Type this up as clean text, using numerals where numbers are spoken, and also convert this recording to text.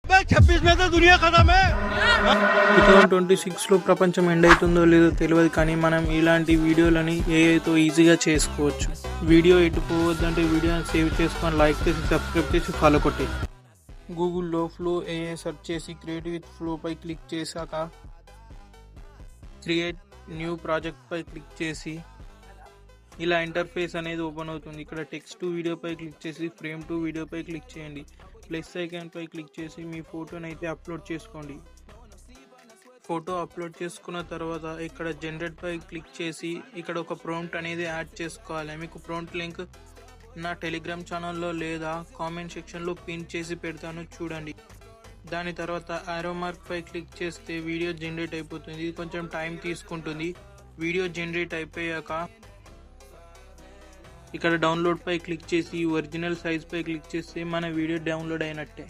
2026లో ప్రపంచం ఎండ్ అవుతుందో లేదో తెలియదు, కానీ మనం ఇలాంటి వీడియోలని ఏఐతో ఈజీగా చేసుకోవచ్చు. వీడియో ఎటు పోవద్దంటే వీడియోని సేవ్ చేసుకొని లైక్ చేసి సబ్స్క్రైబ్ చేసి ఫాలో కొట్టి గూగుల్లో ఫ్లో ఏఐ సెర్చ్ చేసి క్రియేట్ విత్ ఫ్లోపై క్లిక్ చేశాక క్రియేట్ న్యూ ప్రాజెక్ట్పై క్లిక్ చేసి ఇలా ఇంటర్ఫేస్ అనేది ఓపెన్ అవుతుంది. ఇక్కడ టెక్స్ట్ టు వీడియోపై క్లిక్ చేసి ఫ్రేమ్ టు వీడియోపై క్లిక్ చేయండి. ప్లస్ ఐకాన్పై క్లిక్ చేసి మీ ఫోటోని అయితే అప్లోడ్ చేసుకోండి. ఫోటో అప్లోడ్ చేసుకున్న తర్వాత ఇక్కడ జనరేట్ పై క్లిక్ చేసి ఇక్కడ ఒక ప్రాంప్ట్ అనేది యాడ్ చేసుకోవాలి. మీకు ప్రాంప్ట్ లింక్ నా టెలిగ్రామ్ ఛానల్లో లేదా కామెంట్ సెక్షన్లో పిన్ చేసి పెడతాను, చూడండి. దాని తర్వాత ఆరో మార్క్ పై క్లిక్ చేస్తే వీడియో జనరేట్ అయిపోతుంది. ఇది కొంచెం టైం తీసుకుంటుంది. వీడియో జనరేట్ అయిపోయాక ఇక్కడ డౌన్లోడ్ పై క్లిక్ చేసి ఒరిజినల్ సైజ్ పై క్లిక్ చేస్తే మన వీడియో డౌన్లోడ్ అయినట్టే.